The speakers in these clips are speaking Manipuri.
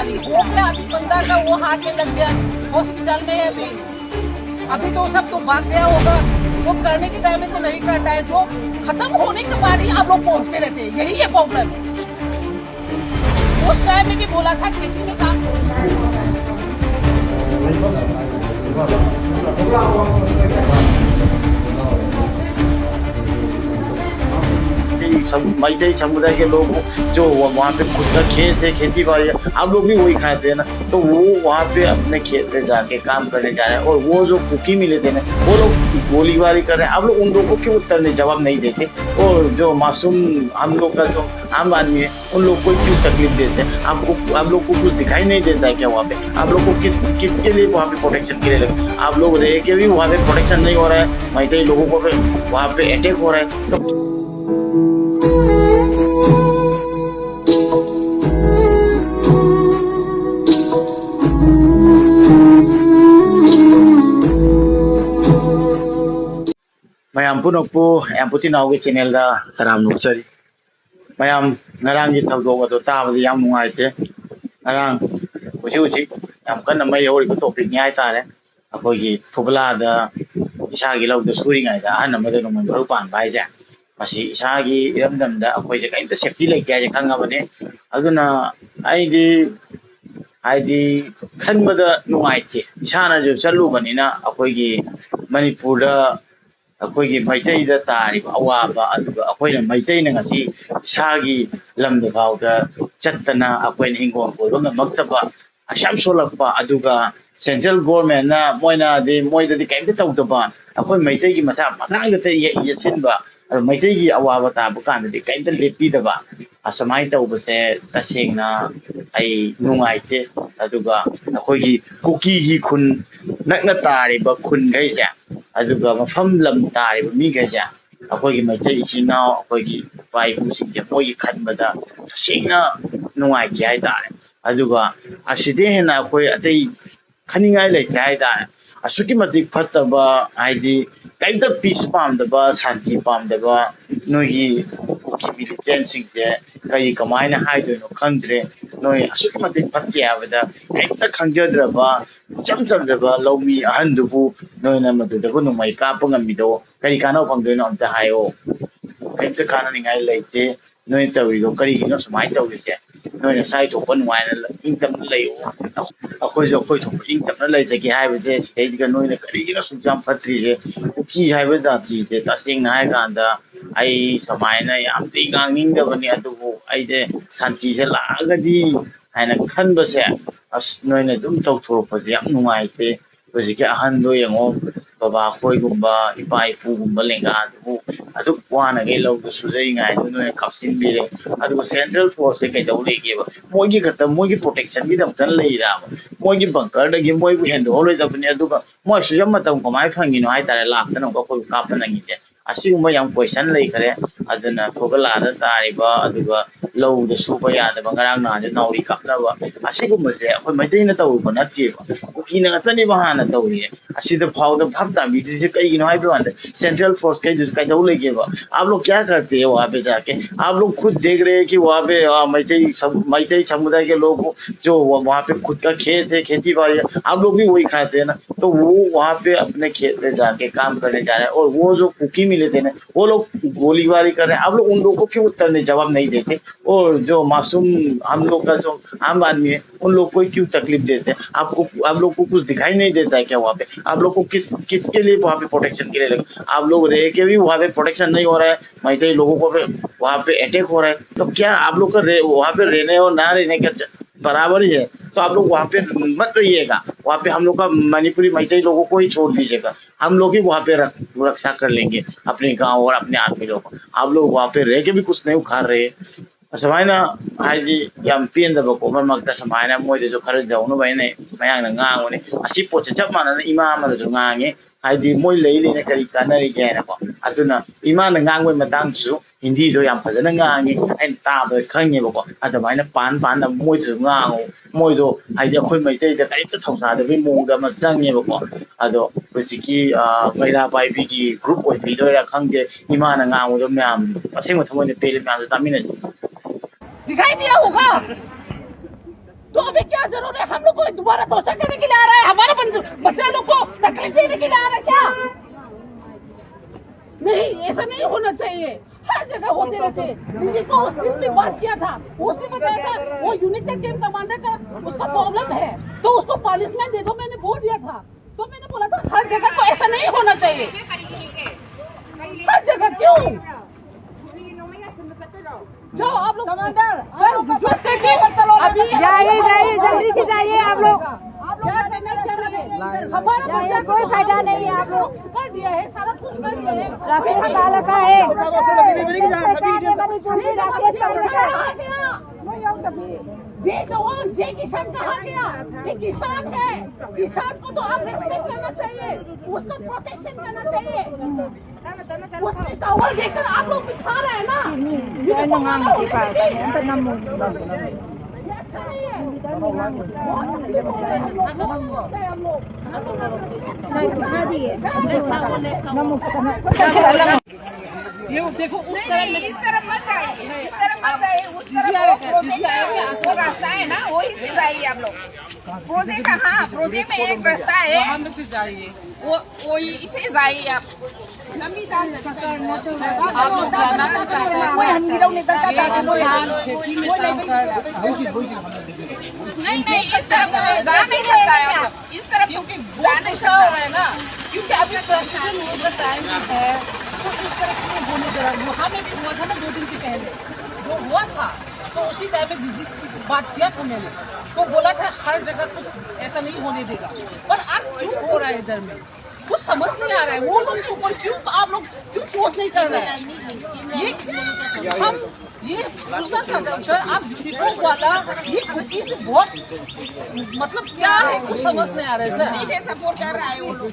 खाली हो गया, अभी बंदा का वो हाथ में लग गया, हॉस्पिटल में है अभी। अभी तो सब तो भाग गया होगा, वो करने के टाइम में तो नहीं करता है, जो खत्म होने के बाद ही आप लोग पहुंचते रहते हैं, यही है प्रॉब्लम है। उस टाइम में भी बोला था खेती में काम मैत्री समुदाय के लोग जो वहाँ पे खुद का खेत है, खेती बाड़ी है, आप लोग भी वही खाते हैं ना, तो वो वहाँ पे अपने खेत पे जाके काम करने जा रहे हैं। और वो जो कुकी मिले थे ना, वो लोग गोलीबारी कर रहे हैं। आप लोग उन लोगों को क्यों उत्तर नहीं, जवाब नहीं देते? और जो मासूम हम लोग का जो आम आदमी है, उन लोग को क्यों तकलीफ देते हैं? आप लोग को कुछ दिखाई नहीं देता है क्या वहाँ पे? आप लोग को किसके लिए वहाँ पे प्रोटेक्शन के लिए लगे? आप लोग रह के भी वहाँ पे प्रोटेक्शन नहीं हो रहा है, मैत्री लोगों को वहाँ पे अटैक हो रहा है। तो mayam punokpu yam putinau ge channel da taram nuksari mayam ngarang gi thawdok ado tabadi yam nungaite ngarang uji yam kanna mai yori ko topic nyai tare akoi gi phubla da isa gi lawda suri ngai da an amada no man baru pan bai ja masi isa gi iramdam da akoi je kaita safety le kya je khanga bane aduna ai di khanbada nungaite isana jo chalu banina akoi gi manipur da अखोगी Meitei दा तारिब अवाबा अदुगा अखोइना मैतई ना ngasi सागी लमदे फाउदा चत्तना अखोइना हिंगोन कोइबा ngमक्तबा असाम सोलकपा अदुगा सेंट्रल गवर्नमेंट ना मोइना दे मोइदा दि कैमते तौदबा अखोइ मैतई gi मथा मथांग दा येसिनबा मैतई gi अवाबा ताबा कान दि कैमते लेपीदबा असमाइ तौबसे तसेंगना आई नुंगाइते अदुगा अखोगी कुकी gi खुन नकना तारिबा खुन गैसे अदुगा मफम लम तारिबा मी गैसे अखोगी मैतई इसिनाव अखोगी बाइबु सिंगे मोई खनबदा तसेंगना नुंगाइते हाइ तारे अदुगा असिदे हेना अखोई अतै खनिंगाइ लेते हाइ तारे असुकी मतिक फतबा आइदि कैमता पीस पामदबा शांति पामदबा नोगी कुकी मिलिटेंट सिंगे कई कमाइना हाइदोनो खंद्रे नोई असुकी मतिक फत्ते हाबदा कैमता खंजद्रबा चमचमद्रबा लौमी अहंदुबु नोइना मदुदबु नुमाइ कापा ngamido कई कानो फंगदोनो अमता हायो कैमता कानानिंगाइ लेते नोइ तविदो करिगिनो सुमाइ तविसे नोइना साइ थोपा नुवाइना इंतम लैयो अखोइ जो अखोइ थोपा इंतम लैजगे हाइबसे सिदैदिगा नोइना करिगिनो सुजाम फत्रिसे कुकी हाइबा जातिसे तसेंगना हाइ कांदा आई समाइना याम तिगांगिंगदबनि अदुबु आइजे शांतिसे लागदी हाइना खनबसे अस नोइना दुम तौथोरपसे याम नुंगाइते होजिके अहनदो यंगो बाबा खोइगुम्बा इपा इपुगुम्बा लेंगादुबु अदु वानागे लौदु सुजैंगाइ नोइना कापसिनबिरे अदु सेंट्रल फोर्स से कैदौ लेगेबा मोइगी खता मोइगी प्रोटेक्शन गी दमतन लेइराबा मोइगी बंकर दगी मोइबु हेंदो होलोइदबनि अदुगा मोइ सुजम मतम कमाइ फंगिनो हाइतारे लाखतन को कोइ कापन नंगिसे असिगुम्बा याम क्वेश्चन लेखरे अदुना फोगलादा तारिबा अदुगा लौदा सुबा यादबा ngarang naje nauri kapnaba asigumase akoi maitei na tawuba natiba ukina ngatani bahana tawri asida phawda bhabta bidise kai gino hai bande central force के जो kai jawle ke ba आप लोग क्या करते हैं वहां पे जाके आप लोग खुद देख रहे हैं कि वहां पे मैतई समुदाय के लोग जो वहां पे खुद का खेत है खेती बाड़ी है आप लोग भी वही खाते हैं ना तो वो वहां पे अपने खेत पे जाके काम करने जा रहे हैं और वो जो कुकी मिले थे ना वो लोग गोलीबारी कर रहे हैं आप लोग उन लोगों को क्यों उत्तर नहीं जवाब नहीं देते और जो मासूम हम लोग का जो आम आदमी है उन लोग को क्यों तकलीफ देते हैं आप लोग को कुछ दिखाई नहीं देता है क्या वहाँ पे आप लोग को किसके लिए वहाँ पे प्रोटेक्शन के लिए लगे आप लोग रह के भी वहाँ पे प्रोटेक्शन नहीं हो रहा है मैतई लोगों को वहाँ पे अटैक हो रहा है तो क्या आप लोग का वहाँ पे रहने और ना रहने का बराबर ही है तो आप लोग वहाँ पे मत रहिएगा वहाँ पे हम लोग का मणिपुरी मैतई लोगों को ही छोड़ दीजिएगा हम लोग ही वहाँ पे रक्षा कर लेंगे अपने गांव और अपने आदमी लोग आप लोग वहाँ पे रह के भी कुछ नहीं उखाड़ रहे समाइना हाइजी याम पेंदबको मरमक्ता समाइना मोइदसु खर जौनु बाइने मयांगना nganगोने असि पोसे सब मानना इमा अमदसु nganगे हाइदी मोइ लेने करी कानरी गेनको अदुना इमाना nganगोइ मतंगसु हिंदी दो याम फजना nganगे अइन ताबो खंगेबको अदमाइना पान मोइदसु nganगो मोइदो हाइदी अखोइ मैतै द करित थौसादबि मोंगदा म चंगेबको अदो होसिकी मैरा बाइबीगी ग्रुप ओइ बिदोरा खंगे इमाना nganगो म्याम असेंग थमोने पेले म्याम तामिनस दिखाई दिया होगा तो अभी क्या जरूर है? हम लोग को दोबारा तोषा करने के लिए आ रहा है? हमारा बच्चा लोग को तकलीफ देने के लिए आ रहा है क्या? नहीं, ऐसा नहीं होना चाहिए। हर जगह होते रहते। दिल्ली को उस दिन भी बात किया था, उसने बताया था वो यूनिट कैंप कमांडर का उसका प्रॉब्लम है तो उसको पनिशमेंट दे दो, मैंने बोल दिया था। तो मैंने बोला था हर जगह को ऐसा नहीं होना चाहिए। हर जगह क्यों? जो आप लोग कमांडर सर रिक्वेस्ट करके अभी जाइए जाइए जल्दी से जाइए आप लोग। हमारा कोई फायदा नहीं है। आप लोग कर दिया है, सारा कुछ कर दिया है। राशन डाला का है। जय जवान जय किसान कहा गया? ये किसान है, किसान को तो आप रेस्पेक्ट करना चाहिए, उसको प्रोटेक्शन करना चाहिए। उसने टॉवल देकर आप लोग दिखा रहे हैं ना, ये अच्छा नहीं है। बहुत तकलीफ हो रही है हम लोग। ये देखो उस तरफ इस तरफ मत जाइए, इस तरफ मत जाइए, उस तरफ वो रास्ता है ना, वही से जाइए आप लोग। प्रोजेक्ट का हाँ, प्रोजेक्ट में एक रास्ता है, हम से जाइए, वो इसे जाइए आप। आप लोग जाना तो चाहते हैं खेती में काम कर नहीं इस तरफ जा नहीं सकता है आप लोग। इस तरफ क्योंकि जा नहीं गुस्सा हो सकता रहा है ना, क्योंकि अभी प्रेसिडेंट होने का टाइम भी है तो इस तरह से बोले जरा। वहाँ में भी हुआ था ना 2 दिन के पहले जो हुआ था, तो उसी टाइम में विजिट बात किया था मैंने, तो बोला था हर जगह कुछ ऐसा नहीं होने देगा। पर आज क्यों हो रहा है इधर में? कुछ समझ नहीं आ रहा है। वो लोग के ऊपर क्यों आप लोग क्यों सोच नहीं कर रहे हैं? ये हम ये पूछना चाहते हैं सर, आप यूनिफॉर्म वाला ये कुकी से बहुत मतलब क्या है, कुछ समझ नहीं आ रहा है सर। इसे सपोर्ट कर रहा है वो लोग।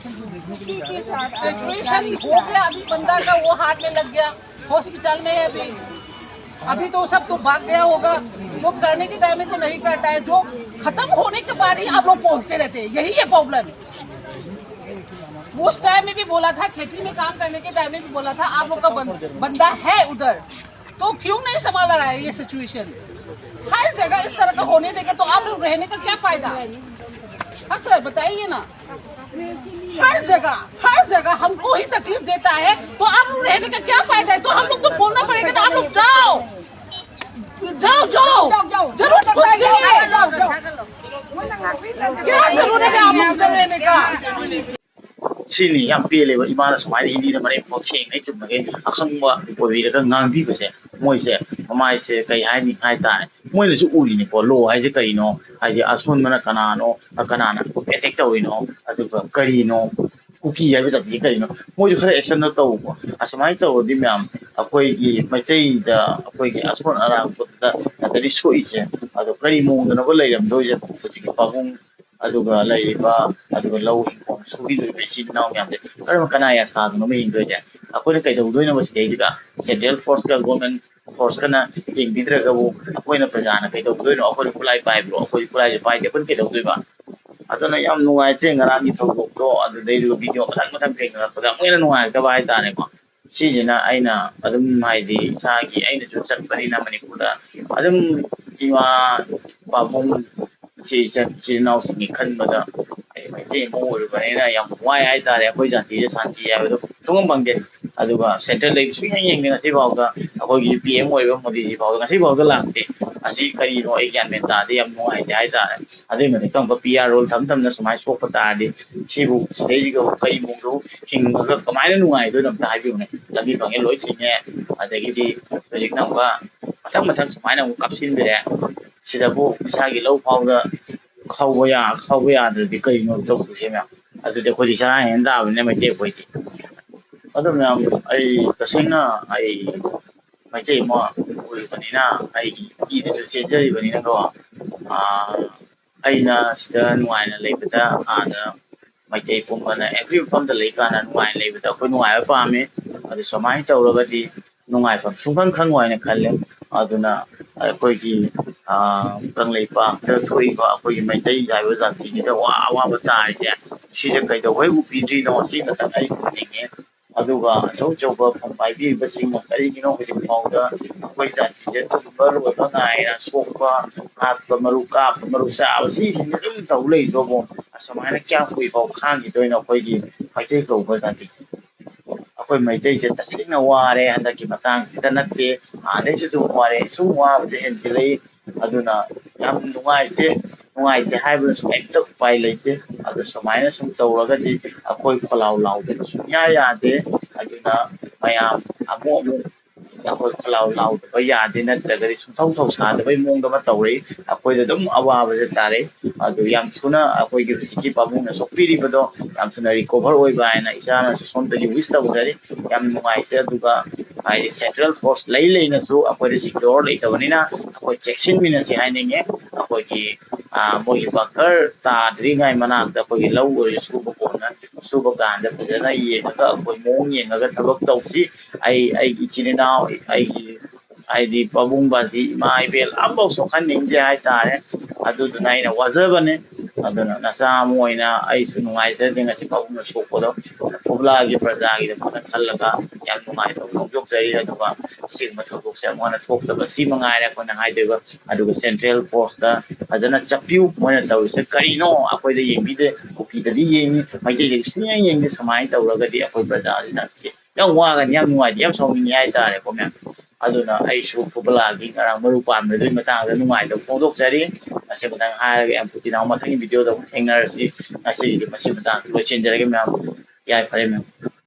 सिचुएशन हो गया, अभी बंदा का वो हाथ में लग गया, हॉस्पिटल में है अभी तो सब तो भाग गया होगा। जो करने के टाइम में तो नहीं करता है, जो खत्म होने के बाद ही आप लोग पहुंचते रहते हैं, यही है प्रॉब्लम। उस टाइम में भी बोला था, खेती में काम करने के टाइम में भी बोला था आप लोग का बंदा है उधर, तो क्यों नहीं संभाल रहा है ये सिचुएशन? हर जगह इस तरह का होने देगा तो आप लोग रहने का क्या फायदा? हाँ सर बताइए ना। हर जगह हमको ही तकलीफ देता है तो आप लोग रहने का क्या फायदा है? तो हम लोग तो बोलना पड़ेगा ना, आप लोग जाओ जरूरत कुछ नहीं है, क्या जरूरत है आप लोग उधर रहने का? सिनी याम पेलेबा इमाना सुमाय हिंदी मरे पोसेंग नै चुमगे अखंबा ओबिरगा ngangbibase moise amaise kai haini hai ta moine su uri ni ko lo haise karino haise asun mana kanano kanana effect tawino adu karino kuki ya bita ji karino moju khara action na taw ko asmai taw di myam akoi gi machai da akoi gi asun ara ko da da risko ise adu kari mo na ko leiram doje ko ji pabung aduga laiba aduga low income sugi du be sin naw myam de karam kana ya sa no me ingre ja akoi kai do do na bas de ga central force ka government force kana jing bidra ga bu akoi na prajana kai do do no akoi pulai pai bro akoi pulai je pai de pun ke do do ba adana yam nuai te ngara ni thau do adu dei du video mathang theng na pa mo na nuai ka bai ta ne ko si jina aina adum mai di sa gi aina su chat bari na manipur da adum iwa ba bong ci nào sinh khăn mà đó mấy cái mô rồi vậy là yam ngoài ai ta để khơi dàn thì sản thì vậy đó không bằng gì aduga center lake suy hay những cái bảo cái khơi cái PM rồi một tí bảo cái bảo cái làm thì asi kari no ai gian men ta thì yam ngoài ai ta adu mìnhต้องcó PR role thấm thấm nó smart sport ta đi chi bu đấy cái cây mông đó hình cái máy nó ngoài tôi làm ta biểu này làm gì bằng cái lối sinh nhẹ để cái gì tôi chỉ nằm qua mà thằng smart nào cũng cặp xin về đấy 시다고 이사기 로우 파우더 카우보야들 비거리노 좀 보시면 아주 저 거기 잘 한다 근데 뭐 이제 보이지 어쩌면 아이 그생나 아이 마치 뭐 우리 번이나 아이 이들 세저리 번이나 거아 아이나 시다 누아이나 레이부터 아나 마치 봄거나 every 봄도 레이가나 누아이 레이부터 그 누아이 밤에 아주 소마이 떠오르거지 누아이 밤 순간 강와이나 갈래 아두나 거기 tăng lấy bạc cho thuê và bây giờ mình thấy dài bây giờ thì cái wow wow bây giờ thì sẽ cái đầu với UPG nó sẽ là cái này cũng như ꯑꯗꯨꯒ ꯑꯆꯧ ꯑꯆꯧꯕ ꯐꯝ ꯄꯥꯏꯕꯤꯔꯤꯕꯁꯤꯡꯅ ꯀꯔꯤꯒꯤꯅꯣ ꯍꯧꯖꯤꯛꯐꯥꯎꯗ ꯑꯩꯈꯣꯏ ꯖꯥꯇꯤꯁꯦ ꯇꯨꯝꯕ ꯂꯣꯏꯕ ꯉꯥꯏꯔ ꯁꯣꯛꯄ ꯍꯥꯠꯄ ꯃꯔꯨ ꯀꯥꯞꯄ ꯃꯔꯨ ꯆꯥꯕ ꯁꯤꯁꯤꯡꯁꯦ ꯑꯗꯨꯝ ꯇꯧ ꯂꯩꯗꯨꯕꯨ ꯑꯁꯨꯃꯥꯏꯅ ꯀꯌꯥꯝ ꯀꯨꯏꯐꯥꯎ ꯈꯥꯡꯈꯤꯗꯣꯏꯅꯣ ꯑꯩꯈꯣꯏꯒꯤ ꯃꯩꯇꯩ ꯀꯧꯕ ꯖꯥꯇꯤꯁꯦ ꯑꯩꯈꯣꯏ ꯃꯩꯇꯩꯁꯦ ꯇꯁꯦꯡꯅ ꯋꯥꯔꯦ ꯍꯟꯗꯛꯀꯤ ꯃꯇꯥꯡꯁꯤꯗ ꯅꯠꯇꯦ ꯍꯥꯟꯅꯗꯩꯁꯨ ꯑꯗꯨꯝ ꯋꯥꯔꯦ ꯁꯨꯝ ꯋꯥꯕꯁꯦ ꯍꯦꯟꯖꯤꯜꯂꯛꯏ ꯑꯗꯨꯅ ꯌꯥꯝ ꯅꯨꯡꯉꯥꯏꯇꯦ ꯍꯥꯏꯕꯗꯁꯨ ꯀꯩꯝꯇ ꯎꯄꯥꯏ ꯂꯩꯇꯦ ꯑꯗꯨ ꯁꯨꯃꯥꯏꯅ ꯁꯨꯝ ꯇꯧꯔꯒꯗꯤ ꯑꯩꯈꯣꯏ ꯈꯣꯜꯂꯥꯎ ꯂꯥꯎꯗꯕ ꯁꯨꯡꯌꯥ ꯌꯥꯗꯦ ꯑꯗꯨꯅ ꯃꯌꯥꯝ ꯑꯃꯨꯛ ꯑꯩꯈꯣꯏ ꯈꯣꯜꯂꯥꯎ ꯂꯥꯎꯗꯕ ꯌꯥꯗꯦ ꯅꯠꯇ꯭ꯔꯒꯗꯤ ꯁꯨꯡꯊꯧ ꯊꯧꯁꯥꯗꯕꯩ ꯃꯑꯣꯡꯗ ꯑꯃ ꯇꯧꯔꯛꯏ ꯑꯩꯈꯣꯏꯗ ꯑꯗꯨꯝ ꯑꯋꯥꯕꯁꯦ ꯇꯥꯔꯛꯏ ꯑꯗꯨ ꯌꯥꯝ ꯊꯨꯅ ꯑꯩꯈꯣꯏꯒꯤ ꯍꯧꯖꯤꯛꯀꯤ ꯄꯥꯕꯨꯡꯅ ꯁꯣꯛꯄꯤꯔꯤꯕꯗꯣ ꯌꯥꯝ ꯊꯨꯅ ꯔꯤꯀꯣꯚꯔ ꯑꯣꯏꯕ ꯍꯥꯏꯅ ꯏꯆꯥꯅꯁꯨ ꯁꯣꯝꯗꯒꯤ ꯋꯤꯁ ꯇꯧꯖꯔꯤ ꯌꯥꯝ ꯅꯨꯡꯉꯥꯏꯇꯦ ꯑꯗꯨꯒ ꯍꯥꯏꯗꯤ ꯁꯦꯟꯇ꯭ꯔꯦꯜ ꯐꯣꯔꯁ ꯂꯩꯅꯁꯨ ꯑꯩꯈꯣꯏꯗ ꯁꯤꯀ꯭ꯌꯣꯔ ꯂꯩꯇꯕꯅꯤꯅ ꯑꯩꯈꯣꯏ ꯆꯦꯛꯁꯤꯟꯃꯤꯟꯅꯁꯤ ꯍꯥꯏꯅꯤꯡꯉꯦ ꯑꯩꯈꯣꯏꯒꯤ ꯃꯣꯏꯒꯤ ꯕꯪꯀꯔ ꯇꯥꯗ꯭ꯔꯤꯉꯩ ꯃꯅꯥꯛꯇ ꯑꯩꯈꯣꯏꯒꯤ ꯂꯧ ꯑꯣꯏꯔꯁꯨ ꯁꯨꯕ ꯀꯥꯟꯗ ꯐꯖꯅ ꯌꯦꯡꯉꯒ ꯑꯩꯈꯣꯏ ꯃꯑꯣꯡ ꯌꯦꯡꯉꯒ ꯊꯕꯛ ꯇꯧꯁꯤ ꯑꯩꯒꯤ ꯏꯆꯤꯟ ꯏꯅꯥꯎ ꯑꯩꯒꯤ ꯍꯥꯏꯗꯤ ꯄꯥꯕꯨꯡ ꯕꯥꯖꯤ ꯏꯃꯥ ꯏꯕꯦꯜ ꯑꯃꯐꯥꯎ ꯁꯣꯛꯍꯟꯅꯤꯡꯗꯦ ꯍꯥꯏꯇꯥꯔꯦ ꯑꯗꯨꯗꯨꯅ ꯑꯩꯅ ꯋꯥꯖꯕꯅꯦ ꯑꯗꯨꯅ ꯅꯆꯥ ꯑꯃ ꯑꯣꯏꯅ ꯑꯩꯁꯨ ꯅꯨꯡꯉꯥꯏꯖꯗꯦ ꯉꯁꯤ ꯄꯥꯕꯨꯡꯅ ꯁꯣꯛꯄꯗꯣ ꯐꯨꯕꯂꯥꯒꯤ ꯄ꯭ꯔꯖꯥꯒꯤꯗꯃꯛꯇ ꯈꯜꯂꯒ ꯌꯥꯝ ꯅꯨꯡꯉꯥꯏꯕ ꯐꯣꯡꯗꯣꯛꯆꯔꯤ ꯑꯗꯨꯒ ꯁꯤꯒꯨꯝꯕ ꯊꯧꯗꯣꯛꯁꯦ ꯑꯃꯨꯛ ꯍꯟꯅ ꯊꯣꯛꯇꯕ ꯁꯤ ꯃꯉꯥꯏꯔꯦ ꯑꯩꯈꯣꯏꯅ ꯍꯥꯏꯗꯣꯏꯕ ꯑꯗꯨꯒ ꯁꯦꯟꯇ꯭ꯔꯦꯜ ꯐꯣꯔꯁꯇ ꯐꯖꯅ ꯆꯞꯄꯤꯌꯨ ꯃꯣꯏꯅ ꯇꯧꯔꯤꯁꯦ ꯀꯔꯤꯅꯣ ꯑꯩꯈꯣꯏꯗ ꯌꯦꯡꯕꯤꯗꯦ ꯀꯨꯀꯤꯗꯗꯤ ꯌꯦꯡꯉꯤ ꯃꯩꯇꯩꯗꯗꯤ ꯁꯨꯡꯌꯦꯡ ꯌꯦꯡꯗꯦ ꯁꯨꯃꯥꯏꯅ ꯇꯧꯔꯒꯗꯤ ꯑꯩꯈꯣꯏ ꯄ꯭ꯔꯖꯥꯁꯦ ꯌꯥꯝ ꯋꯥꯒꯅꯤ ꯌꯥꯝ ꯅꯨꯡꯉꯥꯏꯇꯦ ꯌꯥꯝ ꯁꯥꯎꯅꯤꯡꯉꯦ ꯍꯥꯏꯇꯥꯔꯦꯀꯣ ꯃꯌꯥꯝ ꯑꯗꯨꯅ ꯑꯩꯁꯨ ꯐꯨꯕꯂꯥꯒꯤ ꯉꯔꯥꯡ ꯃꯔꯨ ꯄꯥꯟꯕꯗꯨꯒꯤ ꯃꯇꯥꯡꯗ ꯅꯨꯡꯉꯥꯏꯇꯕ ꯐꯣꯡꯗꯣꯛꯆꯔꯤ ꯃꯁꯤ ꯃꯇꯥꯡ ꯍꯥꯏꯔꯒ ꯌꯥꯝ ꯃꯊꯪꯒꯤ ꯚꯤꯗꯤꯑꯣꯗ ꯑꯃꯨꯛ ꯊꯦꯡꯅꯔꯁꯤ ꯉꯁꯤꯒꯤꯗꯤ ꯃꯁꯤ ꯃꯇꯥꯡꯗ ꯂꯣꯏꯁꯤꯟꯖꯔꯒꯦ ꯃꯌꯥꯝ ꯌꯥꯏꯐꯔꯦ ꯃꯌꯥꯝ